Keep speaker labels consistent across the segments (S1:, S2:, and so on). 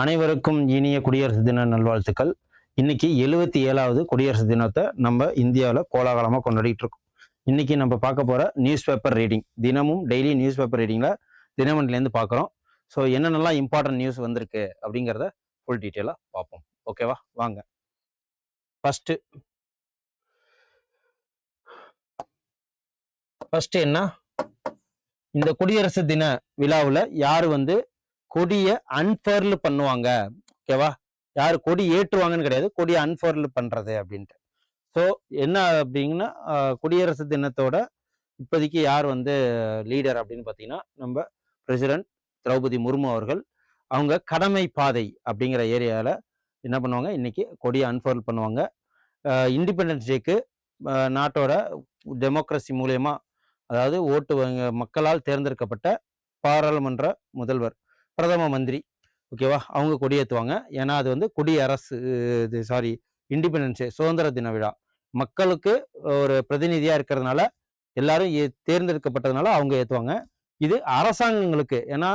S1: அனைவருக்கும் இனிய குடியரசு தின நல்வாழ்த்துக்கள். இன்னைக்கு 77வது குடியரசு தினத்தை நம்ம இந்தியாவில் கோலாகலமாக கொண்டாடிட்டு இருக்கோம். இன்னைக்கு நம்ம பார்க்க போற நியூஸ் பேப்பர் ரீடிங், தினமும் டெய்லி நியூஸ் பேப்பர் ரீடிங்ல தினமணிலேருந்து பார்க்குறோம். ஸோ என்னென்னலாம் இம்பார்ட்டன்ட் நியூஸ் வந்திருக்கு அப்படிங்கிறத ஃபுல் டீட்டெயிலாக பார்ப்போம். ஓகேவா, வாங்க. ஃபர்ஸ்ட் என்ன, இந்த குடியரசு தின விழாவில் யார் கொடியை அன்ஃபர்ல் பண்ணுவாங்க, ஓகேவா, யார் கொடி ஏற்றுவாங்கன்னு கிடையாது, கொடியை அன்ஃபர்ல் பண்றது அப்படின்ட்டு. ஸோ என்ன அப்படிங்கன்னா, குடியரசு தினத்தோட இப்போதைக்கு யார் லீடர் அப்படின்னு பார்த்தீங்கன்னா, நம்ம பிரசிடென்ட் திரௌபதி முர்மு அவர்கள். அவங்க கடமை பாதை அப்படிங்கிற ஏரியாவில் என்ன பண்ணுவாங்க, இன்னைக்கு கொடியை அன்ஃபர்ல் பண்ணுவாங்க. இண்டிபெண்டன்ஸ் டேக்கு நாட்டோட டெமோக்ரஸி மூலயமா, அதாவது ஓட்டு மக்களால் தேர்ந்தெடுக்கப்பட்ட பாராளுமன்ற முதல்வர், பிரதம மந்திரி, ஓகேவா, அவங்க கொடியேற்றுவாங்க. ஏன்னா அது குடியரசு இண்டிபெண்டன்ஸ் டே, சுதந்திர தின விழா, மக்களுக்கு ஒரு பிரதிநிதியா இருக்கிறதுனால, எல்லாரும் தேர்ந்தெடுக்கப்பட்டதுனால அவங்க ஏற்றுவாங்க. இது அரசாங்கங்களுக்கு, ஏன்னா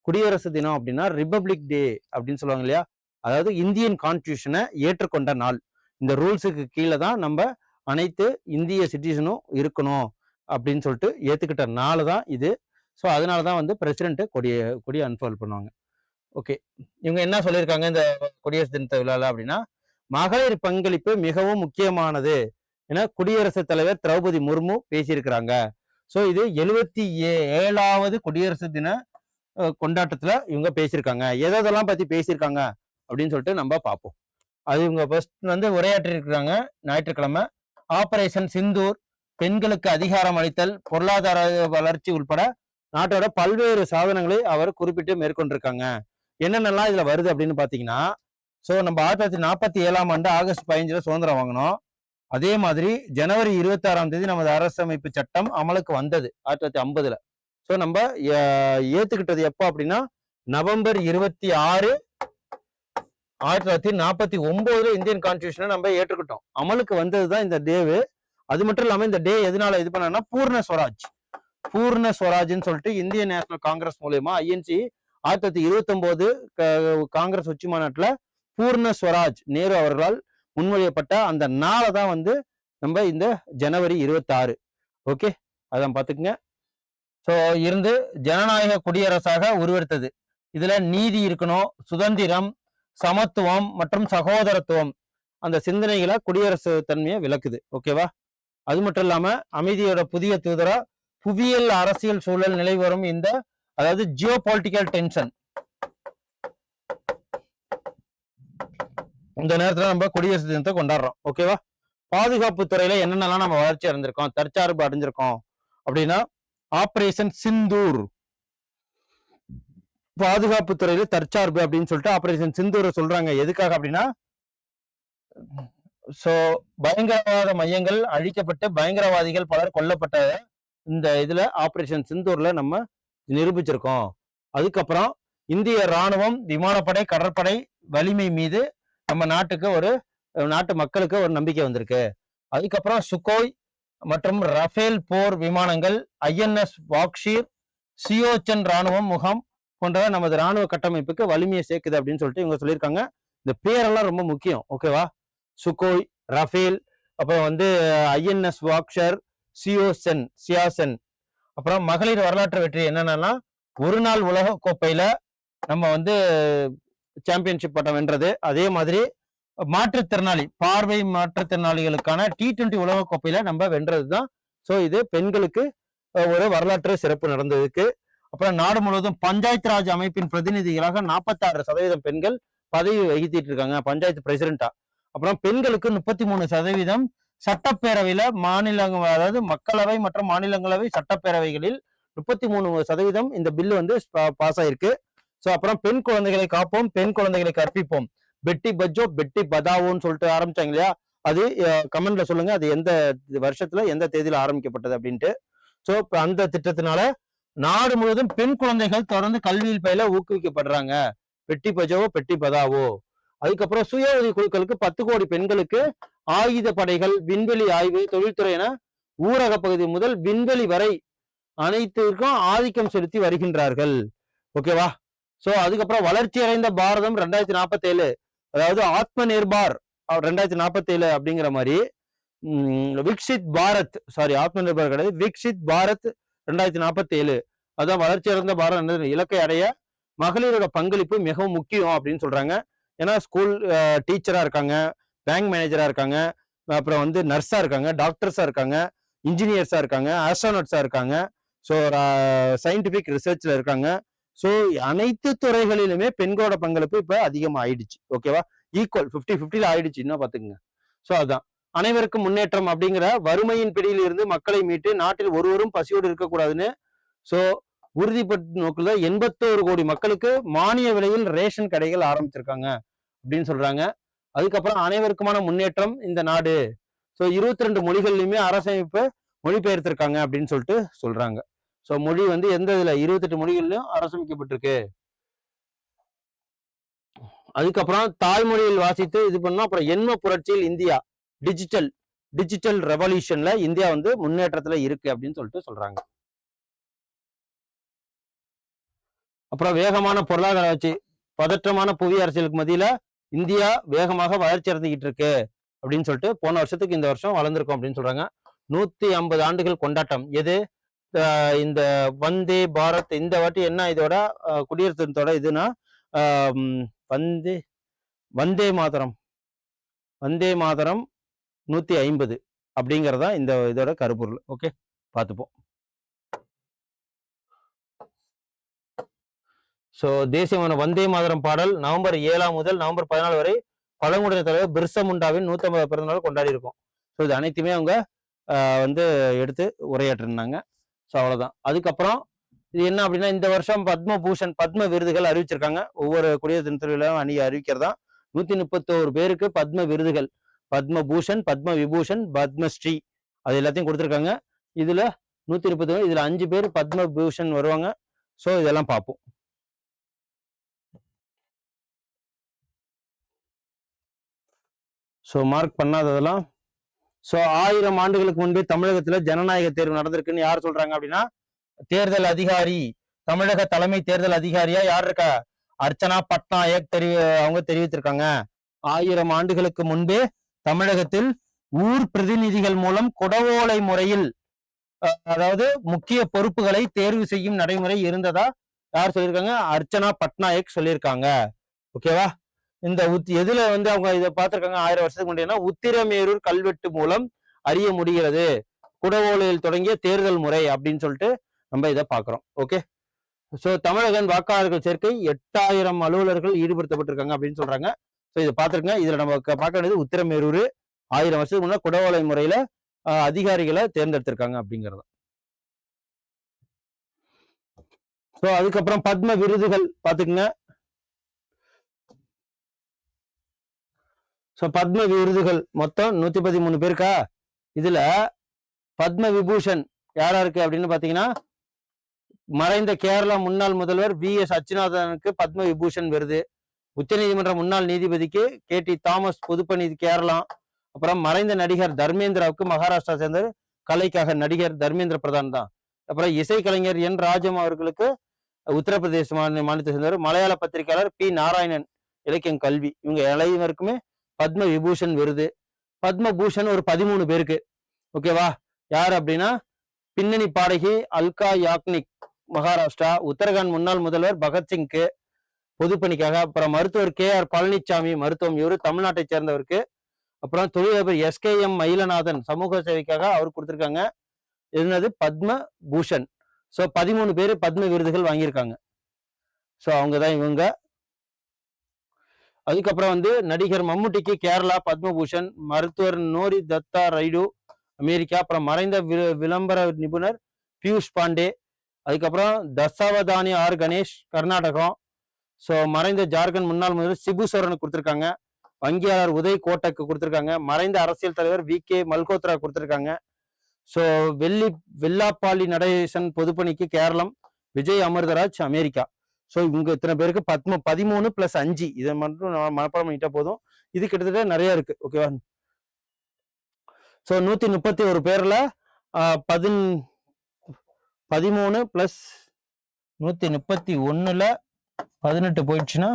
S1: குடியரசு தினம் அப்படின்னா ரிபப்ளிக் டே அப்படின்னு சொல்லுவாங்க இல்லையா, அதாவது இந்தியன் கான்ஸ்டியூஷனை ஏற்றுக்கொண்ட நாள். இந்த ரூல்ஸுக்கு கீழே தான் நம்ம அனைத்து இந்திய சிட்டிசனும் இருக்கணும் அப்படின்னு சொல்லிட்டு ஏற்றுக்கிட்ட நாள் தான் இது. ஸோ அதனால தான் பிரசிடென்ட் கொடியை அன்ஃபால் பண்ணுவாங்க. ஓகே, இவங்க என்ன சொல்லியிருக்காங்க இந்த குடியரசு தினத்தை விழாவில் அப்படின்னா, மகளிர் பங்களிப்பு மிகவும் முக்கியமானது என குடியரசுத் தலைவர் திரௌபதி முர்மு பேசியிருக்கிறாங்க. ஸோ இது 77வது குடியரசு தின கொண்டாட்டத்துல இவங்க பேசியிருக்காங்க. எதெல்லாம் பத்தி பேசியிருக்காங்க அப்படின்னு சொல்லிட்டு நம்ம பார்ப்போம். அது இவங்க ஃபர்ஸ்ட் உரையாற்றி இருக்கிறாங்க ஞாயிற்றுக்கிழமை. ஆபரேஷன் சிந்தூர், பெண்களுக்கு அதிகாரம் அளித்தல், பொருளாதார வளர்ச்சி உட்பட நாட்டோட பல்வேறு சாதனங்களை அவர் குறிப்பிட்டு மேற்கொண்டிருக்காங்க. என்னென்னலாம் இதுல வருது அப்படின்னு பாத்தீங்கன்னா, ஸோ நம்ம 1947ஆம் ஆண்டு ஆகஸ்ட் 15 சுதந்திரம் வாங்கினோம். அதே மாதிரி ஜனவரி 26ஆம் தேதி நமது அரசமைப்பு சட்டம் அமலுக்கு வந்தது 1950. ஸோ நம்ம ஏத்துக்கிட்டது எப்போ அப்படின்னா, நவம்பர் 26, 1949 இந்தியன் கான்ஸ்டியூஷனை நம்ம ஏற்றுக்கிட்டோம். அமலுக்கு வந்ததுதான் இந்த டேவு. அது மட்டும் இல்லாம இந்த டே எதனால இது பண்ணா, பூர்ண ஸ்வராஜ்னு சொல்லிட்டு இந்திய நேஷனல் காங்கிரஸ் மூலயமா ஐஎன்சி 1929 காங்கிரஸ் உச்சி மாநாட்டுல பூர்ண ஸ்வராஜ் நேரு அவர்களால் முன்மொழியப்பட்ட அந்த நாளை தான் நம்ம இந்த ஜனவரி 26. ஓகே, அதான் பாத்துக்குங்க. ஸோ இருந்து ஜனநாயக குடியரசாக உருவெடுத்தது. இதுல நீதி இருக்கணும், சுதந்திரம், சமத்துவம் மற்றும் சகோதரத்துவம், அந்த சிந்தனைகளை குடியரசு தன்மையை விளக்குது. ஓகேவா, அது மட்டும் இல்லாம அமைதியோட புதிய தூதரா புவியியல் அரசியல் சூழல் நிலை வரும் இந்த, அதாவது ஜியோ பொலிட்டிக்கல் டென்ஷன், இந்த நேரத்துல நம்ம குடியரசு தினத்தை கொண்டாடுறோம். ஓகேவா, பாதுகாப்பு துறையில என்னென்னலாம் நம்ம வளர்ச்சி அடைஞ்சிருக்கோம், தற்சார்பு அடைஞ்சிருக்கோம் அப்படின்னா, ஆபரேஷன் சிந்தூர், பாதுகாப்பு துறையில தற்சார்பு அப்படின்னு சொல்லிட்டு ஆபரேஷன் சிந்தூரை சொல்றாங்க. எதுக்காக அப்படின்னா, சோ பயங்கரவாத மையங்கள் அழிக்கப்பட்டு பயங்கரவாதிகள் பலர் கொல்லப்பட்ட இந்த இதுல ஆபரேஷன் சிந்தூர்ல நம்ம நிரூபிச்சிருக்கோம். அதுக்கப்புறம் இந்திய ராணுவம், விமானப்படை, கடற்படை வலிமை மீது நம்ம நாட்டு மக்களுக்கு ஒரு நம்பிக்கை வந்திருக்கு. அதுக்கப்புறம் சுகோய் மற்றும் ரஃபேல் போர் விமானங்கள், ஐஎன்எஸ் வாக்ஷீர், சியோச்சன் ராணுவம் முகாம் போன்ற நமது ராணுவ கட்டமைப்புக்கு வலிமையை சேர்க்குது அப்படின்னு சொல்லிட்டு இவங்க சொல்லியிருக்காங்க. இந்த பேரெல்லாம் ரொம்ப முக்கியம். ஓகேவா, சுகோய், ரஃபேல், அப்புறம் ஐஎன்எஸ் வாக்ஷர், சியாசன். அப்புறம் மகளிர் வரலாற்று வெற்றி என்னன்னா, ஒரு நாள் உலக கோப்பையில நம்ம சாம்பியன்ஷிப் பட்டம் வென்றது. அதே மாதிரி பார்வை மாற்றுத்திறனாளிகளுக்கான T20 உலக கோப்பையில நம்ம வென்றது தான். ஸோ இது பெண்களுக்கு ஒரு வரலாற்று சிறப்பு நடந்ததுக்கு. அப்புறம் நாடு முழுவதும் பஞ்சாயத்து ராஜ் அமைப்பின் பிரதிநிதிகளாக 46% பெண்கள் பதவி வகித்திட்டு இருக்காங்க, பஞ்சாயத்து பிரசிடென்டா. அப்புறம் பெண்களுக்கு 33% சட்டப்பேரவையில, அதாவது மக்களவை மற்றும் மாநிலங்களவை சட்டப்பேரவைகளில் 33% இந்த பில்லு பாஸ் ஆயிருக்கு. ஸோ அப்புறம் பெண் குழந்தைகளை காப்போம், பெண் குழந்தைகளை கற்பிப்போம், பெட்டி பச்சோ பெட்டி பதாவோன்னு சொல்லிட்டு ஆரம்பிச்சாங்க இல்லையா, அது கமெண்ட்ல சொல்லுங்க, அது எந்த வருஷத்துல எந்த தேதியில ஆரம்பிக்கப்பட்டது அப்படின்ட்டு. ஸோ அந்த திட்டத்தினால நாடு முழுவதும் பெண் குழந்தைகள் தொடர்ந்து கல்வியில் பயில ஊக்குவிக்கப்படுறாங்க. பெட்டி பஜாவோ பெட்டி பதாவோ. அதுக்கப்புறம் சுய உதவி குழுக்களுக்கு 10 கோடி பெண்களுக்கு ஆயுத படைகள், விண்வெளி ஆய்வு, தொழில்துறை என ஊரக பகுதி முதல் விண்வெளி வரை அனைத்திற்கும் ஆதிக்கம் செலுத்தி வருகின்றார்கள். ஓகேவா? சோ அதுக்கப்புறம் வளர்ச்சி அடைந்த பாரதம் 2047, அதாவது ஆத்ம நிர்பார் 2047 அப்படிங்கிற மாதிரி விக்சித் பாரத், சாரி ஆத்ம நிர்பார் கிடையாது, விக்சித் பாரத் 2047, அதான் வளர்ச்சி அடைந்த பாரதம் இலக்கை அடைய மகளிரோட பங்களிப்பு மிகவும் முக்கியம் அப்படின்னு சொல்றாங்க. ஏன்னா ஸ்கூல் டீச்சரா இருக்காங்க, பேங்க் மேனேஜரா இருக்காங்க, அப்புறம் வந்து நர்ஸா இருக்காங்க, டாக்டர்ஸா இருக்காங்க, இன்ஜினியர்ஸா இருக்காங்க, ஆஸ்ட்ரோனட்ஸா இருக்காங்க, ஸோ சயின்டிபிக் ரிசர்ச்ல இருக்காங்க. ஸோ அனைத்து துறைகளிலுமே பெண்களோட பங்களிப்பு இப்ப அதிகமா ஆயிடுச்சு. ஓகேவா? ஈக்குவல் 50-50 ஆயிடுச்சு. இன்னும் பாத்துக்குங்க. ஸோ அதான் அனைவருக்கும் முன்னேற்றம் அப்படிங்கிற வறுமையின் பிடியில் இருந்து மக்களை மீட்டு நாட்டில் ஒருவரும் பசியோடு இருக்கக்கூடாதுன்னு ஸோ உறுதிப்பட்ட நோக்கில் 81 கோடி மக்களுக்கு மானிய விலையில் ரேஷன் கடைகள் ஆரம்பிச்சிருக்காங்க அப்படின்னு சொல்றாங்க. அதுக்கப்புறம் அனைவருக்குமான முன்னேற்றம் இந்த நாடு. ஸோ 22 மொழிகள்லையுமே அரசமைப்பு மொழிபெயர்த்திருக்காங்க அப்படின்னு சொல்லிட்டு சொல்றாங்க. ஸோ மொழி வந்து எந்த இதுல 28 மொழிகள்லையும் அரசமைக்கப்பட்டிருக்கு. அதுக்கப்புறம் தாய்மொழியில் வாசித்து இது பண்ணா அப்புறம் எண்ம புரட்சியில் இந்தியா டிஜிட்டல் ரெவல்யூஷன்ல இந்தியா வந்து முன்னேற்றத்துல இருக்கு அப்படின்னு சொல்லிட்டு சொல்றாங்க. அப்புறம் வேகமான பொருளாதார வளர்ச்சி, பதற்றமான புவி அரசியலுக்கு மத்தியில இந்தியா வேகமாக வளர்ச்சி அடைஞ்சிக்கிட்டு இருக்கு அப்படின்னு சொல்லிட்டு போன வருஷத்துக்கு இந்த வருஷம் வளர்ந்துருக்கும் அப்படின்னு சொல்றாங்க. 150 ஆண்டுகள் கொண்டாட்டம். எது இந்த வந்தே பாரத், இந்த வாட்டி என்ன இதோட குடியரசு தினத்தோட இதுனா வந்தே மாதரம் 150 அப்படிங்கறதா இந்த இதோட கருப்பொருள். ஓகே, பார்த்துப்போம். ஸோ தேசியமான வந்தே மாதரம் பாடல் நவம்பர் 7 முதல் நவம்பர் 14 வரை பழங்குடியின தலைவர் பிர்சா முண்டாவின் 150 பிறந்தநாள் கொண்டாடி இருக்கும். ஸோ இது அனைத்துமே அவங்க வந்து எடுத்து உரையாற்றிருந்தாங்க. ஸோ அவ்வளோதான். அதுக்கப்புறம் இது என்ன அப்படின்னா, இந்த வருஷம் பத்மபூஷன் பத்ம விருதுகள் அறிவிச்சிருக்காங்க. ஒவ்வொரு குடியரசு தினத்திலும் அறிவிக்கிறதா 131 பேருக்கு பத்ம விருதுகள், பத்மபூஷன், பத்ம விபூஷன், பத்மஸ்ரீ, அது எல்லாத்தையும் கொடுத்துருக்காங்க. இதுல 130, இதுல 5 பேர் பத்மபூஷன் வருவாங்க. ஸோ இதெல்லாம் பார்ப்போம். So mark பண்ணாததெல்லாம். ஸோ 1000 ஆண்டுகளுக்கு முன்பே தமிழகத்துல ஜனநாயக தேர்வு நடந்திருக்குன்னு யார் சொல்றாங்க அப்படின்னா, தேர்தல் அதிகாரி, தமிழக தலைமை தேர்தல் அதிகாரியா யார் இருக்கா, அர்ச்சனா பட்நாயக் அவங்க தெரிவித்திருக்காங்க. 1000 ஆண்டுகளுக்கு முன்பே தமிழகத்தில் ஊர் பிரதிநிதிகள் மூலம் குடவோலை முறையில், அதாவது முக்கிய பொறுப்புகளை தேர்வு செய்யும் நடைமுறை இருந்ததா யார் சொல்லியிருக்காங்க, அர்ச்சனா பட்நாயக் சொல்லியிருக்காங்க. ஓகேவா? இந்த எதுல வந்து அவங்க இதை பார்த்திருக்காங்க 1000 வருஷத்துக்கு முன்னாடினா, உத்திரமேரூர் கல்வெட்டு மூலம் அறிய முடிகிறது குடவோலையில் தொடங்கிய தேர்தல் முறை அப்படின்னு சொல்லிட்டு நம்ம இதை பார்க்கிறோம். ஓகே, ஸோ தமிழகம் வாக்காளர்கள் சேர்க்கை 8000 அலுவலர்கள் ஈடுபடுத்தப்பட்டிருக்காங்க அப்படின்னு சொல்றாங்க. ஸோ இதை பார்த்துருங்க. இதுல நம்ம பார்க்க வேண்டியது உத்திரமேரூர் 1000 வருஷத்துக்கு முன்னாடி குடவோலை முறையில அதிகாரிகளை தேர்ந்தெடுத்திருக்காங்க அப்படிங்கிறது. ஸோ அதுக்கப்புறம் பத்ம விருதுகள் பார்த்துக்குங்க. ஸோ பத்ம விருதுகள் மொத்தம் 113 பேருக்கா. இதுல பத்ம விபூஷன் யாரா இருக்கு அப்படின்னு பாத்தீங்கன்னா, மறைந்த கேரளா முன்னாள் முதல்வர் VS அச்சுநாதனுக்கு பத்ம விபூஷன் விருது, உச்சநீதிமன்ற முன்னாள் நீதிபதிக்கு KT தாமஸ் பொதுப்பணி கேரளா, அப்புறம் மறைந்த நடிகர் தர்மேந்திராவுக்கு மகாராஷ்டிரா சேர்ந்த கலைக்காக நடிகர் தர்மேந்திர பிரதான் தான். அப்புறம் இசைக்கலைஞர் N ராஜம் அவர்களுக்கு உத்தரப்பிரதேச மாநிலத்தை சேர்ந்தவர், மலையாள பத்திரிகையாளர் P நாராயணன் இலக்கியம் கல்வி, இவங்க அனைவருக்குமே பத்ம விபூஷன் விருது. பத்மபூஷன் ஒரு 13 பேருக்கு. ஓகேவா? யார் அப்படின்னா, பின்னணி பாடகி அல்கா யாக்னிக் மகாராஷ்டிரா, உத்தரகாண்ட் முன்னாள் முதல்வர் பகத்சிங்க்கு பொதுப்பணிக்காக, அப்புறம் மருத்துவர் KR பழனிசாமி மருத்துவம், இவரு தமிழ்நாட்டை சேர்ந்தவருக்கு, அப்புறம் தொழிலதிபர் SKM மயிலநாதன் சமூக சேவைக்காக அவர் கொடுத்திருக்காங்க. என்னது பத்ம பூஷன். ஸோ 13 பேர் பத்ம விருதுகள் வாங்கியிருக்காங்க. ஸோ அவங்கதான் இவங்க. அதுக்கப்புறம் வந்து நடிகர் மம்முட்டிக்கு கேரளா பத்மபூஷன், மருத்துவர் நோரி தத்தா ரைடு அமெரிக்கா, அப்புறம் மறைந்த விளம்பர நிபுணர் பியூஷ் பாண்டே, அதுக்கப்புறம் தசாவதானி ஆர் கணேஷ் கர்நாடகம். ஸோ மறைந்த ஜார்க்கண்ட் முன்னாள் முதல்வர் சிபு சோரனுக்கு கொடுத்துருக்காங்க. வங்கியாளர் உதய் கோட்டக்கு கொடுத்துருக்காங்க. மறைந்த அரசியல் தலைவர் VK மல்கோத்ரா கொடுத்துருக்காங்க. ஸோ வெல்லாப்பாளி நடேசன் பொதுப்பணிக்கு கேரளம், விஜய் அமிர்தராஜ் அமெரிக்கா. ஸோ இவங்க இத்தனை பேருக்கு 13 + 5 இதை மட்டும் மனப்பாடம் பண்ணிட்டா போதும். இது கிட்டத்தட்ட நிறைய இருக்கு. ஓகேவா? ஸோ 131 பேர்ல 13 பிளஸ் 131ல 18 போயிடுச்சுன்னா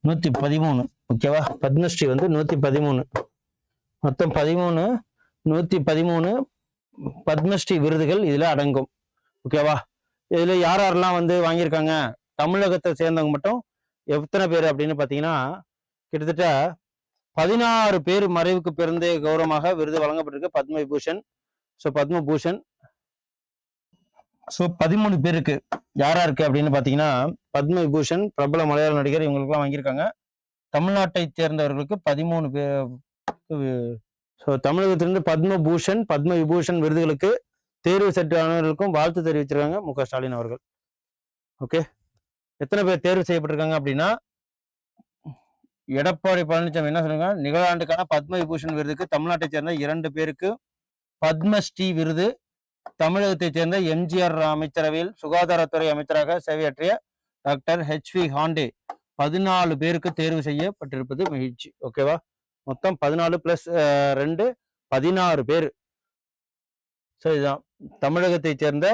S1: 113. ஓகேவா? பத்மஸ்ரீ வந்து 113, மொத்தம் 13, 113 பத்மஸ்ரீ விருதுகள் இதுல அடங்கும். ஓகேவா? இதுல யாரெல்லாம் வந்து வாங்கியிருக்காங்க, தமிழகத்தை சேர்ந்தவங்க மட்டும் எத்தனை பேர் அப்படின்னு பாத்தீங்கன்னா கிட்டத்தட்ட 16 பேர் மறைவுக்கு பிறந்தே கௌரவமாக விருது வழங்கப்பட்டிருக்கு பத்ம விபூஷன். ஸோ பத்மபூஷன் 13 பேருக்கு யாரா இருக்கு அப்படின்னு பாத்தீங்கன்னா பத்ம விபூஷன் பிரபல மலையாள நடிகர் இவங்களுக்குலாம் வாங்கியிருக்காங்க. தமிழ்நாட்டை சேர்ந்தவர்களுக்கு 13 பேர். ஸோ தமிழகத்திலிருந்து பத்மபூஷன் பத்ம விபூஷன் விருதுகளுக்கு தேர்வு செட்டானவர்களுக்கும் வாழ்த்து தெரிவிச்சிருக்காங்க மு.க. ஸ்டாலின் அவர்கள். ஓகே, எத்தனை பேர் தேர்வு செய்யப்பட்டிருக்காங்க அப்படின்னா எடப்பாடி பழனிசாமி என்ன சொல்றாங்க, நிகழாண்டுக்கான பத்ம விபூஷன் விருதுக்கு தமிழ்நாட்டை சேர்ந்த 2 பேருக்கு பத்மஸ்ரீ விருது, தமிழகத்தை சேர்ந்த எம்ஜிஆர் அமைச்சரவையில் சுகாதாரத்துறை அமைச்சராக சேவையாற்றிய டாக்டர் HV ஹாண்டே 14 பேருக்கு தேர்வு செய்யப்பட்டிருப்பது மகிழ்ச்சி. ஓகேவா? மொத்தம் 14 பிளஸ் 2 16 பேர். ஸோ இதுதான் தமிழகத்தை சேர்ந்த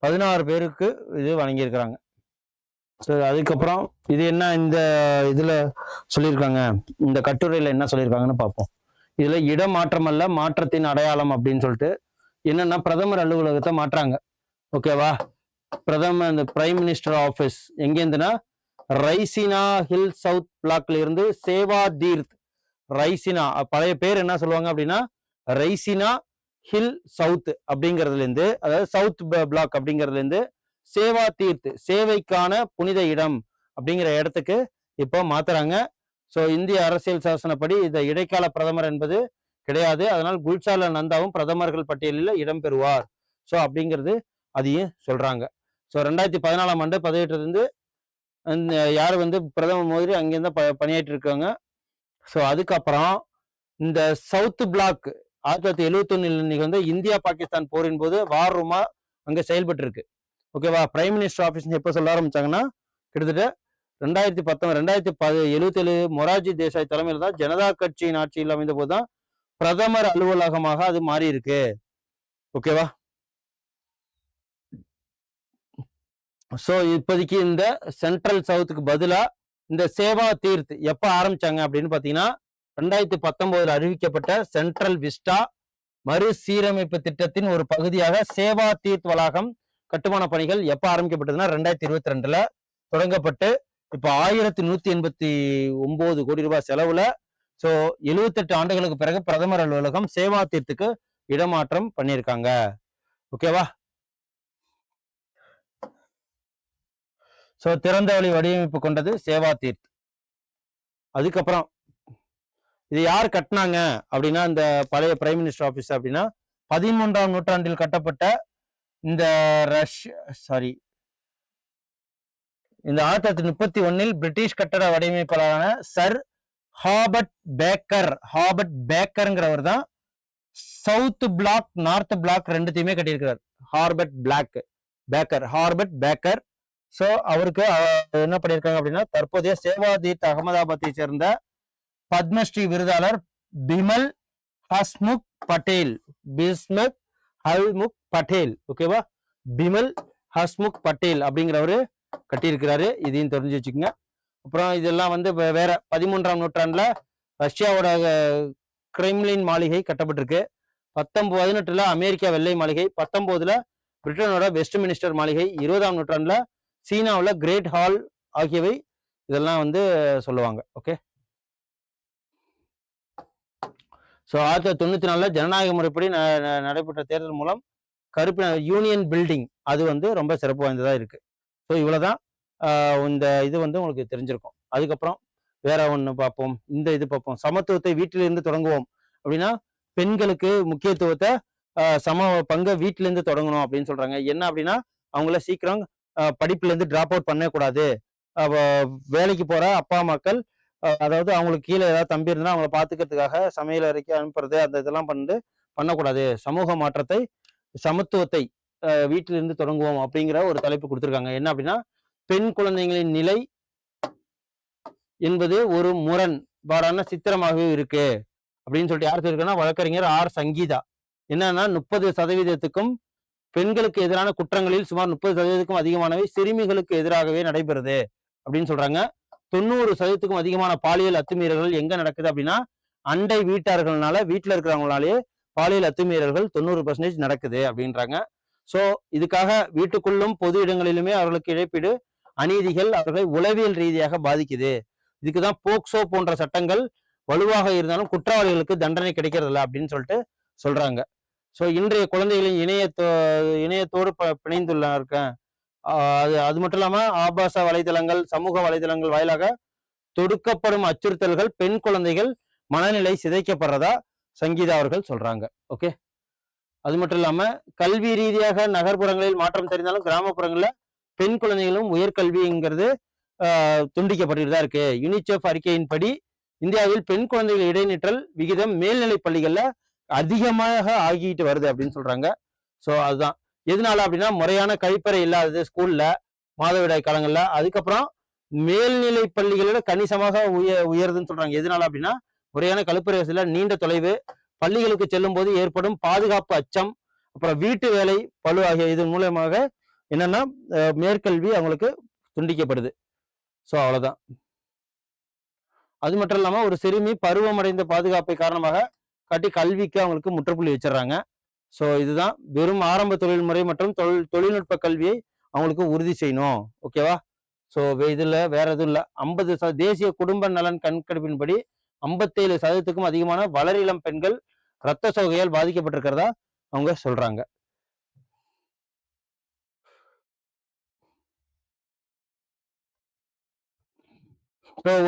S1: 16 பேருக்கு இது வழங்கியிருக்கிறாங்க. ஸோ அதுக்கப்புறம் இது என்ன இந்த இதுல சொல்லியிருக்காங்க, இந்த கட்டுரையில என்ன சொல்லியிருக்காங்கன்னு பார்ப்போம். இதுல இடமாற்றம் அல்ல மாற்றத்தின் அடையாளம் அப்படின்னு சொல்லிட்டு என்னன்னா பிரதமர் அலுவலகத்தை மாற்றாங்க. ஓகேவா? பிரதமர் இந்த பிரைம் மினிஸ்டர் ஆஃபீஸ் எங்கேருந்துன்னா ரைசினா ஹில் சவுத் பிளாக்ல இருந்து சேவா தீர்த் ரைசினா, பழைய பேர் என்ன சொல்லுவாங்க அப்படின்னா ரைசினா ஹில் சவுத் அப்படிங்கிறதுல இருந்து, அதாவது சவுத் பிளாக் அப்படிங்கிறதுல இருந்து சேவா தீர்த் சேவைக்கான புனித இடம் அப்படிங்கிற இடத்துக்கு இப்போ மாத்துறாங்க. ஸோ இந்திய அரசியல் சாசனப்படி இந்த இடைக்கால பிரதமர் என்பது கிடையாது. அதனால் குல்சால நந்தாவும் பிரதமர்கள் பட்டியலில் இடம்பெறுவார். ஸோ அப்படிங்கிறது அதையும் சொல்றாங்க. ஸோ 2014ஆம் ஆண்டு பதவியேற்றிருந்து யார் வந்து பிரதமர் மோடி அங்கிருந்து பணியாற்றி இருக்காங்க. ஸோ அதுக்கப்புறம் இந்த சவுத் பிளாக் 1971 நிகழ்ந்த இந்தியா பாகிஸ்தான் போரின் போது வார் ரூமா அங்க செயல்பட்டு இருக்கு. ஓகேவா? பிரைம் மினிஸ்டர் ஆஃபீஸ் எப்போ சொல்ல ஆரம்பிச்சாங்கன்னா கிட்டத்தட்ட 2077 மொரார்ஜி தேசாய் தலைமையில் தான் ஜனதா கட்சியின் ஆட்சியில் அமைந்த போதுதான் பிரதமர் அலுவலகமாக அது மாறி இருக்கு. ஓகேவா? ஸோ இப்போதைக்கு இந்த சென்ட்ரல் சவுத்துக்கு பதிலா இந்த சேவா தீர்த் எப்ப ஆரம்பிச்சாங்க அப்படின்னு பாத்தீங்கன்னா 2019 அறிவிக்கப்பட்ட சென்ட்ரல் விஸ்டா மறுசீரமைப்பு திட்டத்தின் ஒரு பகுதியாக சேவா தீர்த் வளாகம் கட்டுமான பணிகள் எப்ப ஆரம்பிக்கப்பட்டதுன்னா 2022ல தொடங்கப்பட்டு இப்ப 1189 கோடி ரூபாய் செலவுல ஸோ 78 ஆண்டுகளுக்கு பிறகு பிரதமர் அலுவலகம் சேவா தீர்த்துக்கு இடமாற்றம் பண்ணியிருக்காங்க. ஓகேவா? ஸோ திறந்த வழி வடிவமைப்பு கொண்டது சேவா தீர்த். அதுக்கப்புறம் இது யார் கட்டினாங்க அப்படின்னா இந்த பழைய பிரைம் மினிஸ்டர் ஆஃபீஸ் அப்படின்னா 13ஆம் நூற்றாண்டில் கட்டப்பட்ட இந்த இந்த 1931 பிரிட்டிஷ் கட்டட வடிவமைப்பாளரான சர் ஹாபர்ட் பேக்கர்ங்கிறவர் தான் சவுத் பிளாக் நார்த் பிளாக் ரெண்டுத்தையுமே கட்டியிருக்கிறார். ஹார்பர்ட் பேக்கர். ஸோ அவருக்கு என்ன பண்ணியிருக்காங்க அப்படின்னா தற்போதைய சேவா தீர்த் அகமதாபாத்தை சேர்ந்த பத்மஸ்ரீ விருதாளர் பிமல் ஹஸ்முக் பட்டேல். ஓகேவா? பிமல் ஹஸ்முக் பட்டேல் அப்படிங்கிறவரு கட்டியிருக்கிறாரு. இதையும் தெரிஞ்சு வச்சுக்கோங்க. அப்புறம் இதெல்லாம் வந்து வேற 13ஆம் நூற்றாண்டுல ரஷ்யாவோட கிரெம்லின் மாளிகை கட்டப்பட்டிருக்கு. 18ல அமெரிக்கா வெள்ளை மாளிகை, 19ல பிரிட்டனோட வெஸ்ட் மினிஸ்டர் மாளிகை, 20ஆம் நூற்றாண்டுல சீனாவுல கிரேட் ஹால் ஆகியவை இதெல்லாம் வந்து சொல்லுவாங்க. ஓகே. ஸோ 1994 ஜனநாயக முறைப்படி நடைபெற்ற தேர்தல் மூலம் கருப்பு யூனியன் பில்டிங் அது வந்து ரொம்ப சிறப்பு வாய்ந்ததா இருக்கு. ஸோ இவ்வளவுதான் இந்த இது வந்து உங்களுக்கு தெரிஞ்சிருக்கும். அதுக்கப்புறம் வேற ஒன்று பார்ப்போம். இந்த இது பார்ப்போம், சமத்துவத்தை வீட்டிலிருந்து தொடங்குவோம் அப்படின்னா பெண்களுக்கு முக்கியத்துவத்தை சம பங்கை வீட்டிலேருந்து தொடங்கணும் அப்படின்னு சொல்றாங்க. என்ன அப்படின்னா அவங்கள சீக்கிரம் படிப்புல இருந்து டிராப் அவுட் பண்ணக்கூடாது. வேலைக்கு போற அப்பா அம்மாக்கள் அதாவது அவங்களுக்கு கீழே ஏதாவது தம்பி இருந்தா அவங்கள பாத்துக்கிறதுக்காக சமையல் அறைக்கு அனுப்புறது அந்த இதெல்லாம் பண்ணக்கூடாது. சமூக மாற்றத்தை சமத்துவத்தை வீட்டிலிருந்து தொடங்குவோம் அப்படிங்கிற ஒரு தலைப்பு கொடுத்துருக்காங்க. என்ன அப்படின்னா, பெண் குழந்தைகளின் நிலை என்பது ஒரு முரண்பாடான சித்திரமாகவே இருக்கு அப்படின்னு சொல்லிட்டு யார் சொல்லியிருக்காங்கன்னா, வழக்கறிஞர் ஆர் சங்கீதா. என்னன்னா 30% பெண்களுக்கு எதிரான குற்றங்களில் சுமார் 30% அதிகமானவை சிறுமிகளுக்கு எதிராகவே நடைபெறுது அப்படின்னு சொல்றாங்க. 90% அதிகமான பாலியல் அத்துமீறல்கள் எங்க நடக்குது அப்படின்னா, அண்டை வீட்டார்கள்னால, வீட்டுல இருக்கிறவங்களாலேயே பாலியல் அத்துமீறல்கள் 90% நடக்குது அப்படின்றாங்க. சோ இதுக்காக வீட்டுக்குள்ளும் பொது இடங்களிலுமே அவர்களுக்கு இழப்பீடு அநீதிகள் அவர்களை உளவியல் ரீதியாக பாதிக்குது. இதுக்குதான் போக்சோ போன்ற சட்டங்கள் வலுவாக இருந்தாலும் குற்றவாளிகளுக்கு தண்டனை கிடைக்கிறது இல்லை அப்படின்னு சொல்லிட்டு சொல்றாங்க. சோ இன்றைய குழந்தைகளின் இணையத்தோடு பிணைந்துள்ள இருக்கேன். அது அது மட்டும் இல்லாம ஆபாச வலைதளங்கள், சமூக வலைதளங்கள் வாயிலாக தொடுக்கப்படும் அச்சுறுத்தல்கள் பெண் குழந்தைகள் மனநிலை சிதைக்கப்படுறதா சங்கீதா அவர்கள் சொல்றாங்க. ஓகே, அது மட்டும் இல்லாம கல்வி ரீதியாக நகர்ப்புறங்களில் மாற்றம் தெரிந்தாலும் கிராமப்புறங்கள்ல பெண் குழந்தைகளும் உயர்கல்விங்கிறது துண்டிக்கப்பட்டு தான் இருக்கு. யுனிசெஃப் அறிக்கையின்படி இந்தியாவில் பெண் குழந்தைகள் இடைநிற்றல் விகிதம் மேல்நிலை பள்ளிகள்ல அதிகமாக ஆகிட்டு வருது அப்படின்னு சொல்றாங்க. சோ அதுதான் எதனால அப்படின்னா, முறையான கழிப்பறை இல்லாதது ஸ்கூல்ல மாதவிடாய் காலங்கள்ல, அதுக்கப்புறம் மேல்நிலை பள்ளிகளோட கணிசமாக உயருதுன்னு சொல்றாங்க. எதனால அப்படின்னா, முறையான கழிப்பறை வசதியில நீண்ட தொலைவு, பள்ளிகளுக்கு செல்லும் போது ஏற்படும் பாதுகாப்பு அச்சம், அப்புறம் வீட்டு வேலை பளு ஆகிய இதன் மூலமாக என்னன்னா மேற்கல்வி அவங்களுக்கு துண்டிக்கப்படுது. சோ அவ்வளவுதான். அது மட்டும் இல்லாம ஒரு சிறுமி பருவமடைந்த பாதுகாப்பை காரணமாக காட்டி கல்விக்கு அவங்களுக்கு முற்றுப்புள்ளி வச்சிடறாங்க. சோ இதுதான் வெறும் ஆரம்ப தொழில்முறை மற்றும் தொழில்நுட்ப கல்வியை அவங்களுக்கு உறுதி செய்யணும். ஓகேவா? சோ இதுல வேற எதுவும் இல்ல. 50 தேசிய குடும்ப நலன் கணக்கெடுப்பின்படி 57% அதிகமான வளரிளம் பெண்கள் இரத்த சோகையால் பாதிக்கப்பட்டிருக்கிறதா அவங்க சொல்றாங்க.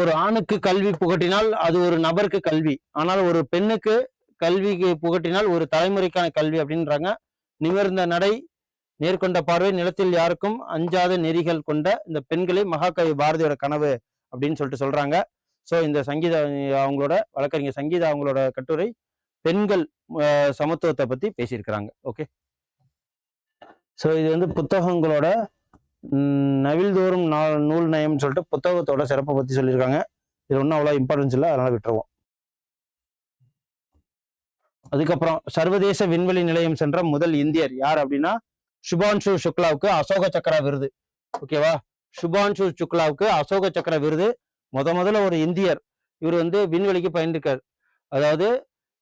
S1: ஒரு ஆணுக்கு கல்வி புகட்டினால் அது ஒரு நபருக்கு கல்வி, ஆனால் ஒரு பெண்ணுக்கு கல்விக்கு புகட்டினால் ஒரு தலைமுறைக்கான கல்வி அப்படின்றாங்க. நிமிர்ந்த நடை, நேர்கொண்ட பார்வை, நிலத்தில் யாருக்கும் அஞ்சாத நெறிகள் கொண்ட இந்த பெண்களே மகாகவி பாரதியோட கனவு அப்படின்னு சொல்லிட்டு சொல்றாங்க. சோ இந்த சங்கீதா அவங்களோட வழக்கறிஞர் சங்கீதா அவங்களோட கட்டுரை பெண்கள் சமத்துவத்தை பத்தி பேசியிருக்கிறாங்க. ஓகே, சோ இது வந்து புத்தகங்களோட நவில்தோறும் நூல் நயம் சொல்லிட்டு புத்தகத்தோட சிறப்பை பத்தி சொல்லியிருக்காங்க. இது ஒன்றும் அவ்வளோ இம்பார்ட்டன்ஸ் இல்லை, அதனால விட்டுருவோம். அதுக்கப்புறம் சர்வதேச விண்வெளி நிலையம் சென்ற முதல் இந்தியர் யார் அப்படின்னா, சுபான்ஷு சுக்லாவுக்கு அசோக சக்கரா விருது. ஓகேவா? சுபான்ஷு சுக்லாவுக்கு அசோக சக்கர விருது. முதல்ல ஒரு இந்தியர் இவர் வந்து விண்வெளிக்கு பயணிருக்கார். அதாவது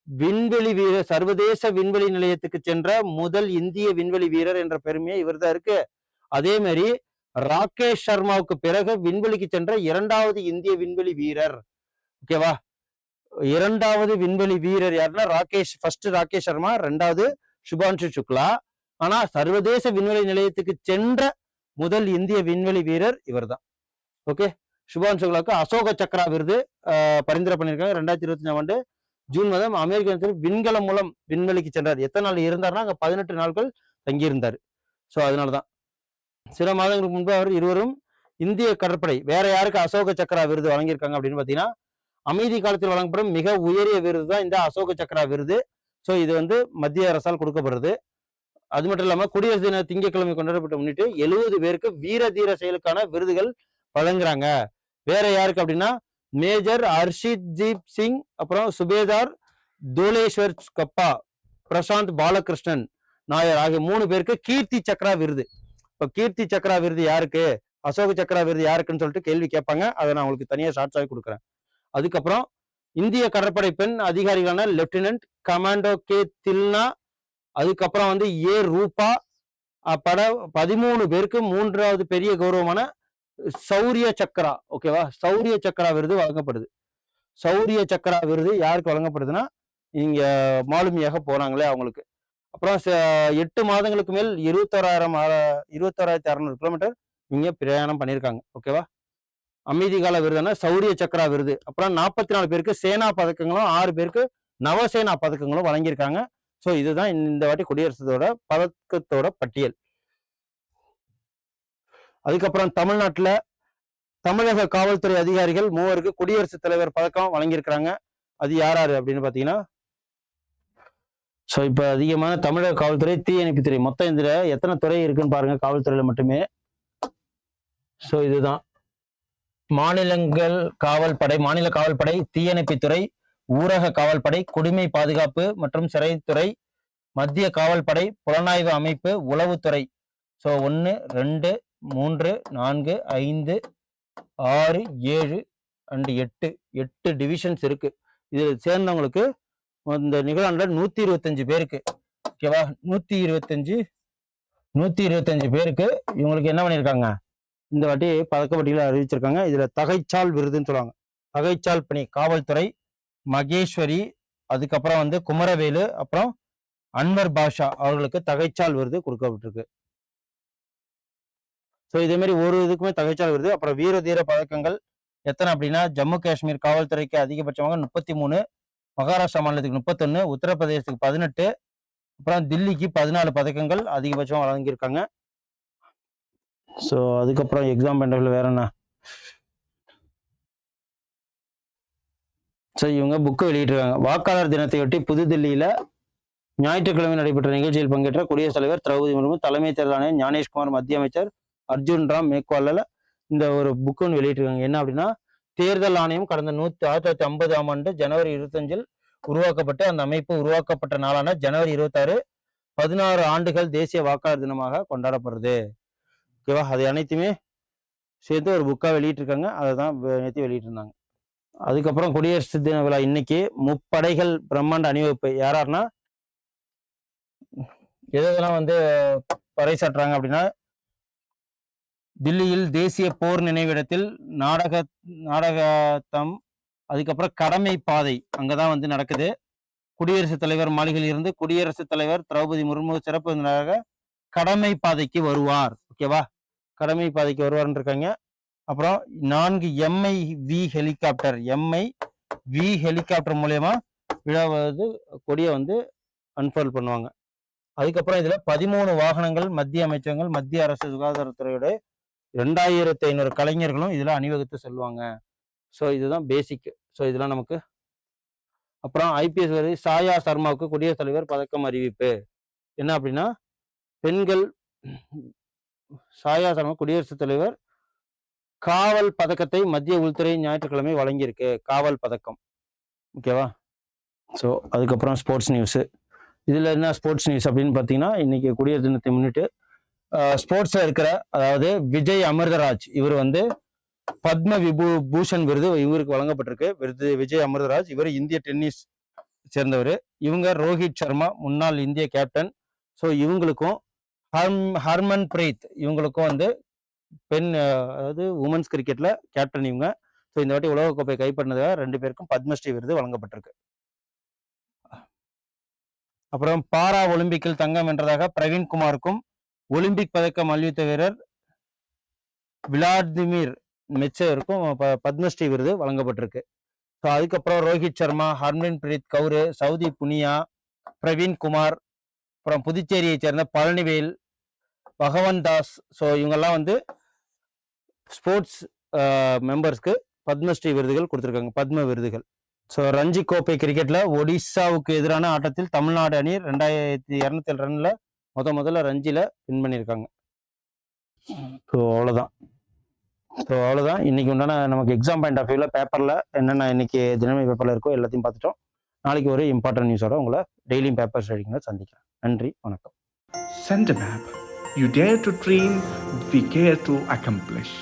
S1: விண்வெளி வீரர், சர்வதேச விண்வெளி நிலையத்துக்கு சென்ற முதல் இந்திய விண்வெளி வீரர் என்ற பெருமையை இவர் தான் இருக்கு. அதே மாதிரி ராகேஷ் சர்மாவுக்கு பிறகு விண்வெளிக்கு சென்ற 2வது இந்திய விண்வெளி வீரர். ஓகேவா? 2வது விண்வெளி வீரர் யாருன்னா ஃபர்ஸ்ட் ராகேஷ் சர்மா, 2வது சுபான்ஷு சுக்லா. ஆனா சர்வதேச விண்வெளி நிலையத்துக்கு சென்ற முதல் இந்திய விண்வெளி வீரர் இவர் தான். ஓகே, சுபான்ஷு சுக்லாவுக்கு அசோக சக்ரா விருது பரிந்துரை பண்ணியிருக்காங்க. 2025 ஆண்டு ஜூன் மாதம் அமெரிக்க விண்கலம் மூலம் விண்வெளிக்கு சென்றார். எத்தனை நாள் இருந்தார்னா அங்க 18 நாட்கள் தங்கியிருந்தார். சோ அதனாலதான் சில மாதங்களுக்கு முன்பு அவர் இருவரும் இந்திய கடற்படை வேற யாருக்கு அசோக சக்ரா விருது வழங்கியிருக்காங்க அப்படின்னு பாத்தீங்கன்னா, அமைதி காலத்தில் வழங்கப்படும் மிக உயரிய விருது தான் இந்த அசோக சக்ரா விருது. சோ இது வந்து மத்திய அரசால் கொடுக்கப்படுறது. அது மட்டும் இல்லாம குடியரசு தின திங்கட்கிழமை கொண்டாடப்பட்டு முன்னிட்டு 70 பேருக்கு வீர தீர செயலுக்கான விருதுகள் வழங்குறாங்க. வேற யாருக்கு அப்படின்னா, மேஜர் ஹர்ஷித் ஜீப் சிங், அப்புறம் சுபேதார் தோலேஸ்வர் கப்பா, பிரசாந்த் பாலகிருஷ்ணன் நாயர் ஆகிய 3 பேருக்கு கீர்த்தி சக்ரா விருது. இப்ப கீர்த்தி சக்ரா விருது யாருக்கு, அசோக சக்ரா விருது யாருக்குன்னு சொல்லிட்டு கேள்வி கேட்பாங்க. அதை நான் உங்களுக்கு தனியா ஷார்ட்ஸாவே கொடுக்குறேன். அதுக்கப்புறம் இந்திய கடற்படை பெண் அதிகாரிகளான லெப்டினன்ட் கமாண்டோ கே தில்னா, அதுக்கப்புறம் வந்து ஏ ரூபா பட 13 பேருக்கு 3வது பெரிய கௌரவமான சௌரிய சக்ரா. ஓகேவா? சௌரிய சக்ரா விருது வழங்கப்படுது. சௌரிய சக்ரா விருது யாருக்கு வழங்கப்படுதுன்னா, இங்க மாலுமியாக போறாங்களே அவங்களுக்கு. அப்புறம் 8 மாதங்களுக்கு மேல் 21,600 கிலோமீட்டர் இங்க பிரயாணம் பண்ணியிருக்காங்க. ஓகேவா? அமைதி கால விருதுனா சௌரிய சக்ரா விருது. அப்புறம் 44 பேருக்கு சேனா பதக்கங்களும் 6 பேருக்கு நவசேனா பதக்கங்களும் வழங்கியிருக்காங்க. சோ இதுதான் இந்த வாட்டி குடியரசோட பதக்கத்தோட பட்டியல். அதுக்கப்புறம் தமிழ்நாட்டுல தமிழக காவல்துறை அதிகாரிகள் 3 குடியரசுத் தலைவர் பதக்கம் வழங்கியிருக்கிறாங்க. அது யாராரு அப்படின்னு பாத்தீங்கன்னா, ஸோ இப்போ அதிகமான தமிழக காவல்துறை, தீயணைப்புத்துறை, மொத்தம் இதில் எத்தனை துறை இருக்குன்னு பாருங்க காவல்துறையில் மட்டுமே. ஸோ இதுதான் மாநிலங்கள் காவல்படை, மாநில காவல்படை, தீயணைப்புத்துறை, ஊரக காவல்படை, குடிமை பாதுகாப்பு மற்றும் சிறைத்துறை, மத்திய காவல்படை, புலனாய்வு அமைப்பு, உளவுத்துறை. ஸோ 1 2 3 4 5 6 7 அண்ட் 8 டிவிஷன்ஸ் இருக்கு. இதில் சேர்ந்தவங்களுக்கு இந்த நிகழ்வாண்டில் 125 பேருக்கு, ஓகேவா, 125 பேருக்கு இவங்களுக்கு என்ன பண்ணியிருக்காங்க, இந்த வாட்டி பதக்கப்பட்டியல அறிவிச்சிருக்காங்க. இதுல தகைச்சால் விருதுன்னு சொல்லுவாங்க. தகைச்சால் பணி காவல்துறை மகேஸ்வரி, அதுக்கப்புறம் வந்து குமரவேலு, அப்புறம் அன்வர் பாஷா அவர்களுக்கு தகைச்சால் விருது கொடுக்கப்பட்டிருக்கு. ஸோ இதே மாதிரி ஒரு இதுக்குமே தகைச்சால் விருது. அப்புறம் வீர தீர பதக்கங்கள் எத்தனை அப்படின்னா, ஜம்மு காஷ்மீர் காவல்துறைக்கு அதிகபட்சமாக 33, மகாராஷ்டிரா மாநிலத்துக்கு 31, உத்தரப்பிரதேசத்துக்கு 18, அப்புறம் தில்லிக்கு 14 பதக்கங்கள் அதிகபட்சமாக வழங்கியிருக்காங்க. ஸோ அதுக்கப்புறம் எக்ஸாம் பெண்டபிள் வேற என்ன, ஸோ இவங்க புக்கு வெளியிட்டிருக்காங்க. வாக்காளர் தினத்தையொட்டி புதுதில்லியில ஞாயிற்றுக்கிழமை நடைபெற்ற நிகழ்ச்சியில் பங்கேற்ற குடியரசுத் தலைவர் திரௌபதி முர்மு, தலைமை தேர்தல் ஆணையர் ஞானேஷ்குமார், மத்திய அமைச்சர் அர்ஜுன் ராம் மேக்வாலில் இந்த ஒரு புக்கு ஒன்று வெளியிட்டிருக்காங்க. என்ன அப்படின்னா, தேர்தல் ஆணையம் கடந்த 1950ஆம் ஆண்டு ஜனவரி 25 உருவாக்கப்பட்டு, அந்த அமைப்பு உருவாக்கப்பட்ட நாளான ஜனவரி 26 16 ஆண்டுகள் தேசிய வாக்காளர் தினமாக கொண்டாடப்படுறது. ஓகேவா, அது அனைத்துமே சேர்த்து ஒரு புக்காக வெளியிட்டிருக்காங்க. அதை தான் நேற்று வெளியிட்டிருந்தாங்க. அதுக்கப்புறம் குடியரசு தின விழா இன்னைக்கு முப்படைகள் பிரம்மாண்ட அணிவகுப்பு. யாராருன்னா எதெல்லாம் வந்து பறைசாற்றுறாங்க அப்படின்னா, தில்லியில் தேசிய போர் நினைவிடத்தில் நாடகத்தம், அதுக்கப்புறம் கடமை பாதை அங்கதான் வந்து நடக்குது. குடியரசுத் தலைவர் மாளிகையில் இருந்து குடியரசுத் தலைவர் திரௌபதி முர்மு சிறப்பு விருந்தினராக கடமை பாதைக்கு வருவார். ஓகேவா, கடமை பாதைக்கு வருவார்னு இருக்காங்க. அப்புறம் 4 MIV ஹெலிகாப்டர் மூலயமா விழாவது கொடியை வந்து அன்ஃபோல்ட் பண்ணுவாங்க. அதுக்கப்புறம் இதுல 13 வாகனங்கள், மத்திய அமைச்சகங்கள், மத்திய அரசு சுகாதாரத்துறையோட 2500 கலைஞர்களும் இதுல அணிவகுத்து செல்வாங்க. ஸோ இதுதான் பேசிக். ஸோ இதெல்லாம் நமக்கு. அப்புறம் IPS வரை சாயா சர்மாவுக்கு குடியரசுத் தலைவர் பதக்கம் அறிவிப்பு. என்ன அப்படின்னா, பெண்கள் சாயா சர்மா குடியரசுத் தலைவர் காவல் பதக்கத்தை மத்திய உள்துறை ஞாயிற்றுக்கிழமை வழங்கியிருக்கு, காவல் பதக்கம். ஓகேவா. ஸோ அதுக்கப்புறம் ஸ்போர்ட்ஸ் நியூஸு. இதில் என்ன ஸ்போர்ட்ஸ் நியூஸ் அப்படின்னு பார்த்தீங்கன்னா, இன்னைக்கு குடியரசு தினத்தை முன்னிட்டு ஸ்போர்ட்ஸில் இருக்கிற, அதாவது விஜய் அமிர்தராஜ், இவர் வந்து பத்ம பூஷன் விருது இவருக்கு வழங்கப்பட்டிருக்கு. விஜய் அமிர்தராஜ், இவர் இந்திய டென்னிஸ் சேர்ந்தவர். இவங்க ரோஹித் சர்மா, முன்னாள் இந்திய கேப்டன். ஸோ இவங்களுக்கும் ஹர்மன் பிரீத் இவங்களுக்கும் வந்து பெண், அதாவது உமன்ஸ் கிரிக்கெட்ல கேப்டன் இவங்க. ஸோ இந்த வாட்டி உலகக்கோப்பை கைப்பற்றினதாக 2 பேருக்கும் பத்மஸ்ரீ விருது வழங்கப்பட்டிருக்கு. அப்புறம் பாரா ஒலிம்பிக்கில் தங்கம் வென்றதாக பிரவீன்குமாருக்கும், ஒலிம்பிக் பதக்க மல்யுத்த வீரர் விளாடிமிர் மெச்சருக்கும் பத்மஸ்ரீ விருது வழங்கப்பட்டிருக்கு. ஸோ அதுக்கப்புறம் ரோஹித் சர்மா, ஹர்மன் பிரீத் கவுர், சவுதி புனியா, பிரவீன்குமார், அப்புறம் புதுச்சேரியை சேர்ந்த பழனிவேல், பகவன் தாஸ். ஸோ இவங்கெல்லாம் வந்து ஸ்போர்ட்ஸ் மெம்பர்ஸ்க்கு பத்மஸ்ரீ விருதுகள் கொடுத்துருக்காங்க, பத்ம விருதுகள். ஸோ ரஞ்சி கோப்பை கிரிக்கெட்ல ஒடிசாவுக்கு எதிரான ஆட்டத்தில் தமிழ்நாடு அணி 2207 ரன்ல முதல்ல ரஞ்சில வின் பண்ணியிருக்காங்க. ஸோ அவ்வளோதான் இன்னைக்கு உண்டான நமக்கு எக்ஸாம் பாயிண்ட் ஆஃப் வியூவில் பேப்பரில் என்னென்ன இன்னைக்கு தினமணி பேப்பரில் இருக்கோ எல்லாத்தையும் பார்த்துட்டோம். நாளைக்கு ஒரு இம்பார்ட்டன்ட் நியூஸோட உங்களை டெய்லியும் பேப்பர் ஸ்டடிங்களை சந்திக்கிறேன். நன்றி, வணக்கம்.
S2: Send a map. You dare to dream, we care to accomplish.